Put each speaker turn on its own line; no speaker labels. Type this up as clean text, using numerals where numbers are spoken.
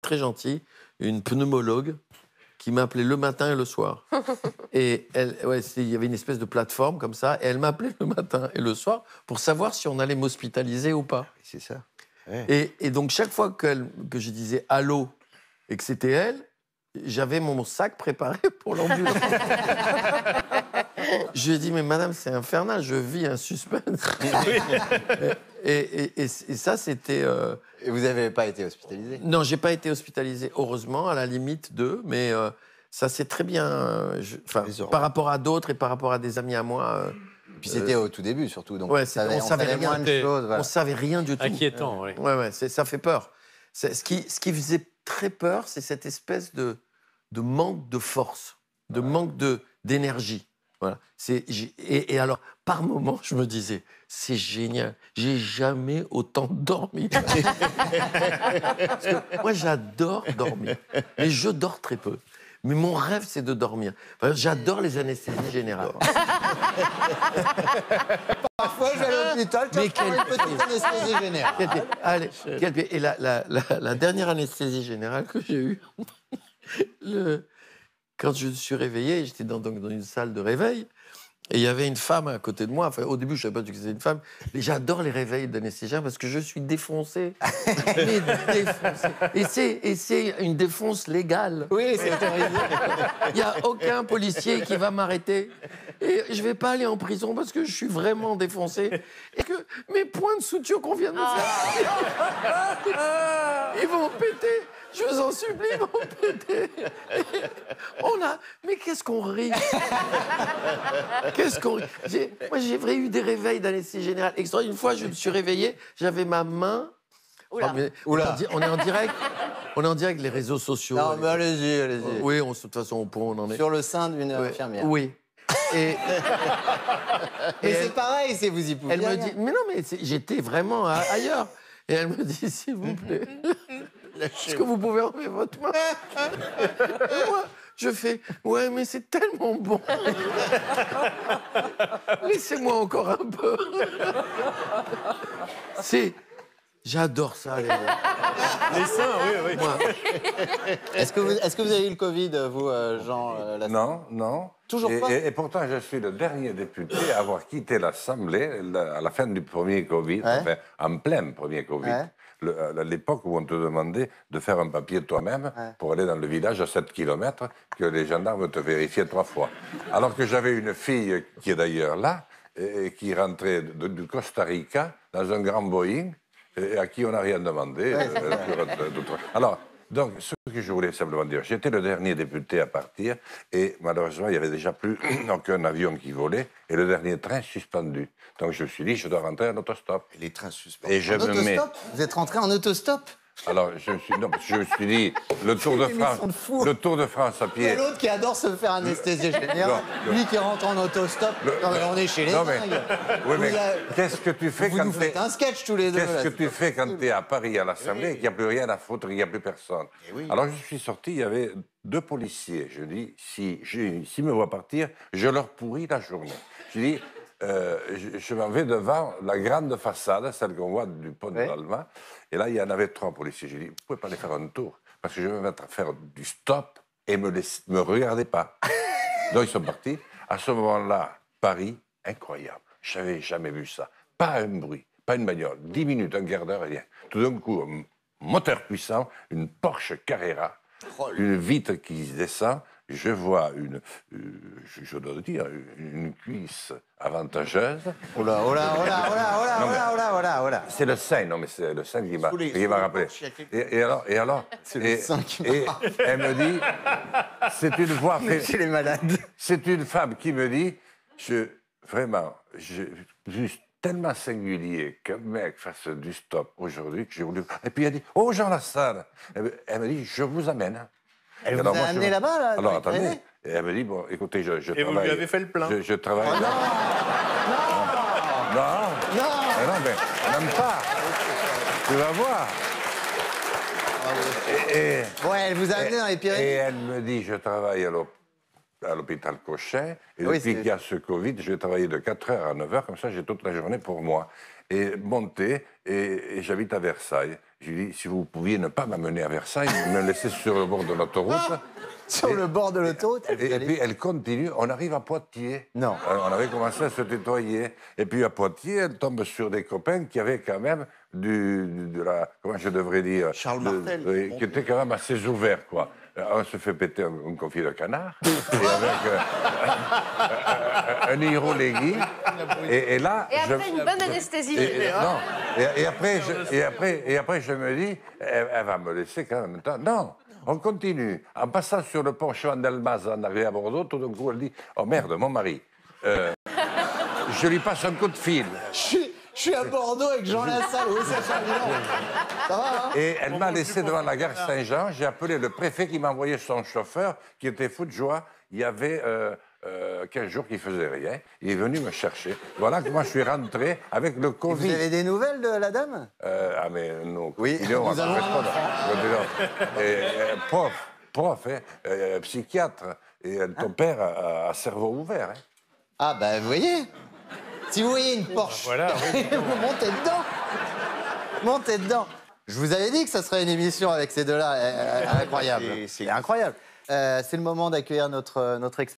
très gentille, une pneumologue qui m'appelait le matin et le soir. Et il y avait une espèce de plateforme comme ça, et elle m'appelait le matin et le soir pour savoir si on allait m'hospitaliser ou pas.
C'est ça. Ouais.
Et donc, chaque fois que je disais allô et que c'était elle, j'avais mon sac préparé pour l'ambulance. Je lui ai dit, mais madame, c'est infernal, je vis un suspense. et ça, c'était...
Et vous n'avez pas été hospitalisé?
Non, j'ai pas été hospitalisé, heureusement, à la limite d'eux, mais ça, c'est très bien... par rapport à d'autres et par rapport à des amis à moi...
Puis c'était au tout début, surtout. Donc
ouais,
on savait
rien.
moins de choses. Voilà.
On savait rien du tout.
Inquiétant, oui.
Ouais, ça fait peur. Ce qui faisait très peur, c'est cette espèce de manque de force, de manque d'énergie. Voilà. Et alors, par moments, je me disais, c'est génial, j'ai jamais autant dormi. Parce que moi, j'adore dormir, mais je dors très peu. Mais mon rêve, c'est de dormir. Enfin, j'adore les anesthésies générales.
Parfois, je vais à l'hôpital, tu prends une petite anesthésie générale.
Allez, et la dernière anesthésie générale que j'ai eue, quand je me suis réveillé, j'étais dans une salle de réveil, et il y avait une femme à côté de moi. Enfin, au début, je ne savais pas que c'était une femme. Mais j'adore les réveils d'anesthésien parce que je suis défoncé. Mais défoncé. Et c'est une défonce légale.
Oui, c'est autorisé.
Il n'y a aucun policier qui va m'arrêter. Et je ne vais pas aller en prison parce que je suis vraiment défoncé. Et que mes points de suture qu'on vient de me faire, ils vont péter. Je vous en supplie, ils vont péter. Mais qu'est-ce qu'on rit? Qu'est-ce qu'on rit? Moi, j'ai vraiment eu des réveils d'anesthésie générale extraordinaire. Une fois, je me suis réveillé, j'avais ma main...
Oula.
Oula. On est en direct. On est en direct les réseaux sociaux.
Non, mais allez-y.
Oui, de toute façon, au point, on en est.
Sur le sein d'une infirmière.
Oui. Et
c'est pareil, c'est vous y pouvez.
Elle me dit, mais non, mais j'étais vraiment ailleurs. Et elle me dit, s'il vous plaît, est-ce que vous pouvez enlever votre main? Et moi, je fais, ouais, mais c'est tellement bon. Laissez-moi encore un peu. J'adore ça, les
seins, oui.
Moi.
Est-ce que vous avez eu le Covid, vous, Jean
Non.
Toujours pas.
Et pourtant, je suis le dernier député à avoir quitté l'Assemblée à la fin du premier Covid, enfin, en plein premier Covid. À l'époque où on te demandait de faire un papier toi-même pour aller dans le village à 7 km, que les gendarmes te vérifiaient 3 fois. Alors que j'avais une fille qui est d'ailleurs là, et qui rentrait du Costa Rica dans un grand Boeing, et à qui on n'a rien demandé. Alors, donc, ce que je voulais simplement dire, j'étais le dernier député à partir, et malheureusement, il n'y avait déjà plus aucun avion qui volait, et le dernier train suspendu. Donc, je me suis dit, je dois rentrer en autostop.
Et les trains suspendus.
Et je me mets...
Vous êtes rentré en autostop?
Alors, je me suis dit, le Tour de France à
Il y a
pied...
l'autre qui adore se faire anesthésier général, lui qui rentre en autostop. Non, mais on est chez les dingues.
Oui, mais qu'est-ce que tu fais
vous
quand
nous faites un sketch tous les deux.
Qu'est-ce que tu fais quand tu es à Paris, à l'Assemblée, et qu'il n'y a plus rien à foutre, il n'y a plus personne? Alors, je suis sorti, il y avait 2 policiers. Je dis, s'ils me voient partir, je leur pourris la journée. Je dis... je m'en vais devant la grande façade, celle qu'on voit du pont de l'Alma. Et là, il y en avait 3 policiers. J'ai dit, vous ne pouvez pas aller faire un tour, parce que je vais me mettre à faire du stop et me regardez pas. Donc, ils sont partis. À ce moment-là, Paris, incroyable. Je n'avais jamais vu ça. Pas un bruit, pas une bagnole. 10 minutes, un quart d'heure, rien. Tout d'un coup, un moteur puissant, une Porsche Carrera, une vitre qui descend. Je vois je dois le dire, une cuisse avantageuse.
Oh là.
C'est le sein, non mais c'est le sein qui m'a rappelé. Et alors
C'est le sein qui m'a rappelé.
Elle me dit, c'est une voix...
Chez les malades.
C'est une femme qui me dit, vraiment, je suis tellement singulier qu'un mec fasse du stop aujourd'hui que j'ai voulu... Et puis elle dit, oh Jean Lassalle. Elle me dit, je vous amène.
Elle vous a amené là-bas, là?
Alors, attendez. Et elle me dit, bon, écoutez, je travaille...
Et vous lui avez fait le plein?
Je travaille...
Oh,
Non, mais on n'aime pas. Tu vas voir.
Ouais, elle vous a amené dans les Pyrénées.
Et elle me dit, je travaille à l'hôpital Cochin, et depuis qu'il y a ce Covid, je vais travailler de 4h à 9h, comme ça j'ai toute la journée pour moi. Et monter, et j'habite à Versailles. Je lui ai dit, si vous pouviez ne pas m'amener à Versailles, me laisser sur le bord de l'autoroute.
Sur le bord de l'autoroute.
Et puis elle continue, on arrive à Poitiers.
Non.
On avait commencé à se tutoyer. Et puis à Poitiers, elle tombe sur des copains qui avaient quand même de la... Comment je devrais dire?
Charles Martel.
Oui, qui étaient quand même assez ouverts, quoi. On se fait péter un confit de canard, et avec un hydrolégui. Et là...
Et après, une bonne anesthésie.
Non. Et après, je me dis, elle va me laisser quand même. Non, on continue. En passant sur le pont Chemin-Delmas en arrivant à Bordeaux, tout d'un coup, elle dit, oh merde, mon mari. Je lui passe un coup de fil.
Je suis à Bordeaux avec Jean Lassalle. Oui, ça change. Ça va, hein?
Et elle m'a laissé devant la gare Saint-Jean. J'ai appelé le préfet qui m'a envoyé son chauffeur, qui était fou de joie. Il y avait 15 jours qu'il faisait rien. Il est venu me chercher. Voilà comment je suis rentré avec le Covid.
Vous avez des nouvelles de la dame?
Ah, mais non.
Oui, nous avons
Prof, hein, psychiatre. Et ton père a cerveau ouvert. Hein.
Ah, bah, vous voyez. Si vous voyez une Porsche,
Voilà, oui.
vous montez dedans. Montez dedans. Je vous avais dit que ça serait une émission avec ces deux-là incroyable.
C'est
incroyable. C'est le moment d'accueillir notre expert.